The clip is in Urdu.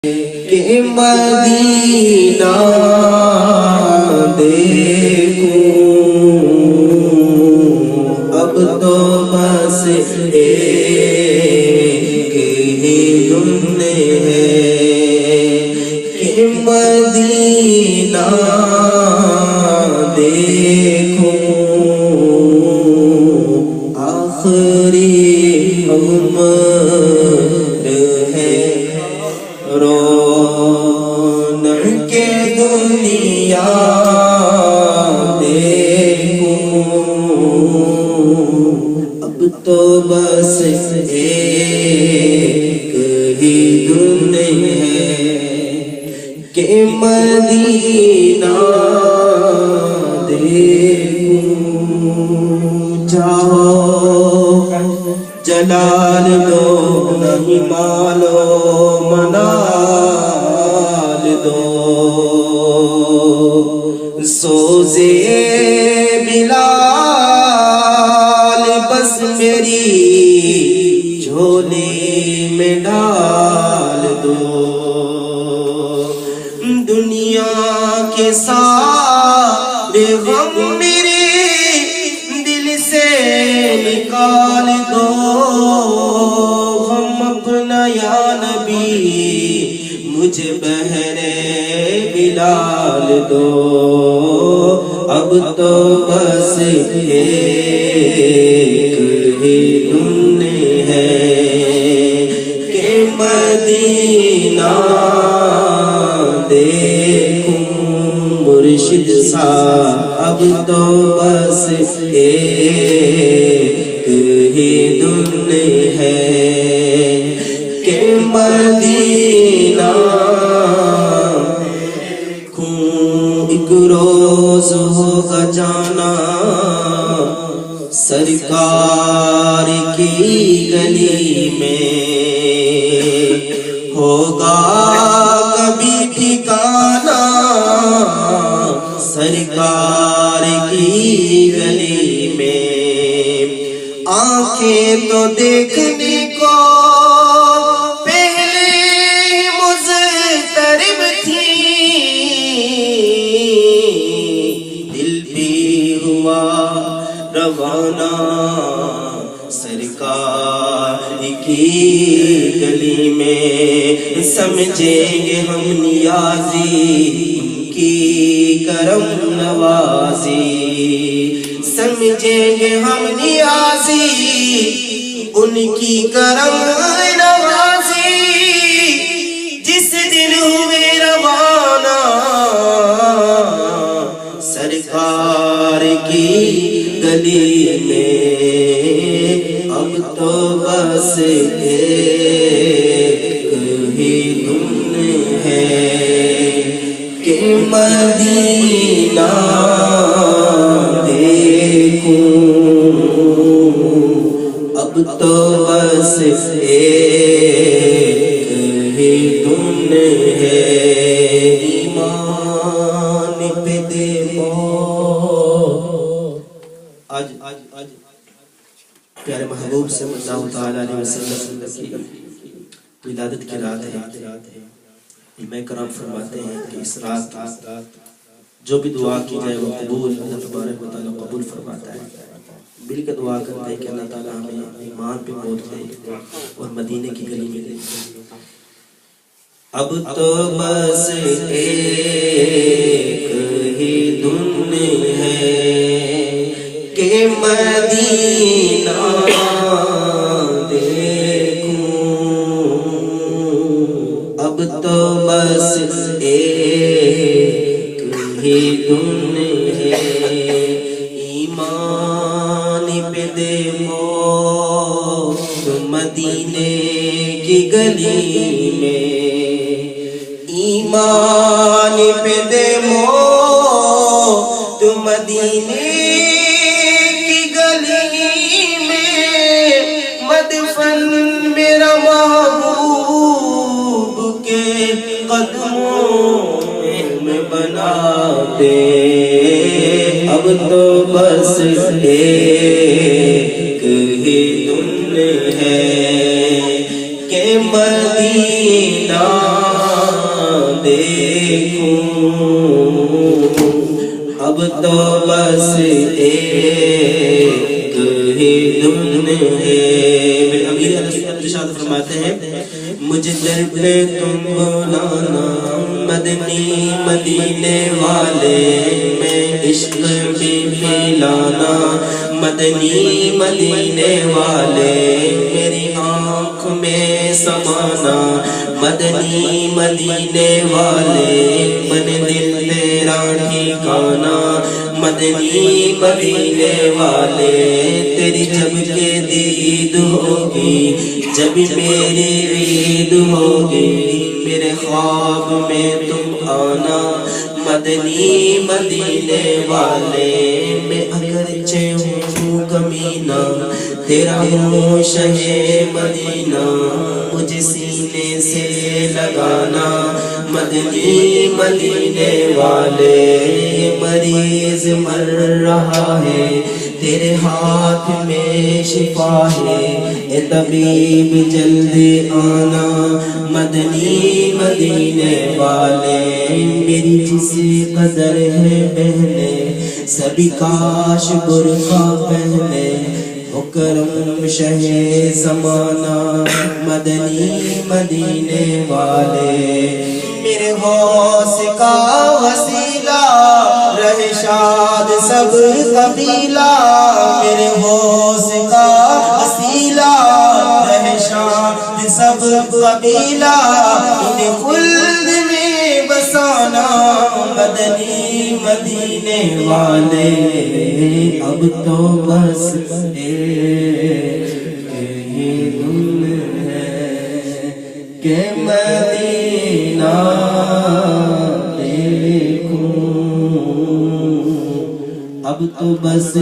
کہ مدینہ دیکھوں اب تو بس ایک ہی دھن ہے کہ مدینہ دیکھوں آخری عمر ہے رونق کے دنیا دیکھوں اب تو بس ایک ہی دھن ہے کہ مدینہ دیکھوں جاؤ جلال دو نہیں مالو منال دو سوزے بلال بس میری جھولی میں ڈال دو دنیا کے سارے غم میرے دل سے نکال دو غم اپنا یا نبی مجھے بہرے بلال دو اب تو بس ایک ہی دھن ہے کہ مدینہ دیکھوں مرشد سا اب تو بس ایک ہی دھن ہے کہ مدینہ ایک روز ہوگا جانا سرکار کی گلی میں ہوگا کبھی ٹھکانا سرکار کی گلی میں آنکھیں تو دیکھنے کو پہلے ہی مضطرب تھی دل بھی ہوا روانہ سرکار کی گلی میں سمجھیں گے ہم نیازی کی کرم نوازی سمجھیں گے ہم نیازی ان کی کرم نوازی جس دن ہوئے روانہ سرکار کی گلی میں اب تو بس ایک ہی دھن ہے کہ مدینہ دیکھوں اب تو بس ایک ہی دھن ہے ایمان پہ دے آج پیارے محبوب صلی اللہ تعالیٰ علیہ وسلم کی ولادت کی رات ہے علماء کرام فرماتے ہیں کہ اس رات جو بھی دعا کی جائے وہ قبول اللہ تبارک و تعالیٰ قبول فرماتا ہے مل کے دعا کرتے ہیں کہ اللہ تعالیٰ ہمیں ایمان پہ موت دے اور مدینے کی گلی میں دے اب تو بس ایک ہی دھن ہے کہ مدینہ دیکھوں اب تو بس ایک ہی دھن ہے ایمان پہ دے موت مدینے کی گلی میں ایمان پہ دے موت مدینے کی گلی میں مدفن میرا محبوب کے قدموں میں بنا دے اب تو بس ایک ہی دھن ہے کہ مدینہ دیکھوں، اب تو بس ایک ہی دھن ہے۔ میرے امیر ارشاد فرماتے ہیں مجھ در پہ تم بلانا مدنی مدینے والے، میں عشق بھی پلانا مدنی مدینے والے، میری آنکھ میں سمانا مدنی مدینے والے، من دل تیرا ٹھکانا مدنی مدینے والے، تیری جب کے دید ہوگی جب میری عید ہوگی، میرے خواب میں تم آنا مدنی مدینے والے، میں اگرچہ ہوں کمینہ تیرا ہوں شہ مدینہ، مجھے سینے سے لگانا مدنی مدینے والے، مریض مر رہا ہے تیرے ہاتھ میں شفا ہے، اے طبیب جلدی آنا مدنی مدینے والے، میری جس قدر ہے بہنے سبھی کاش برقع پہنے، کرم شہ زمانہ مدنی مدینے والے، میرے غوث کا وسیلہ رہے شاد سب قبیلہ، میرے غوث کا وسیلہ رہے شاد سب قبیلہ، انہیں خلد میں بسانا مدنی مدینے والے، اب تو بس کہ مدینہ دیکھوں، اب تو بس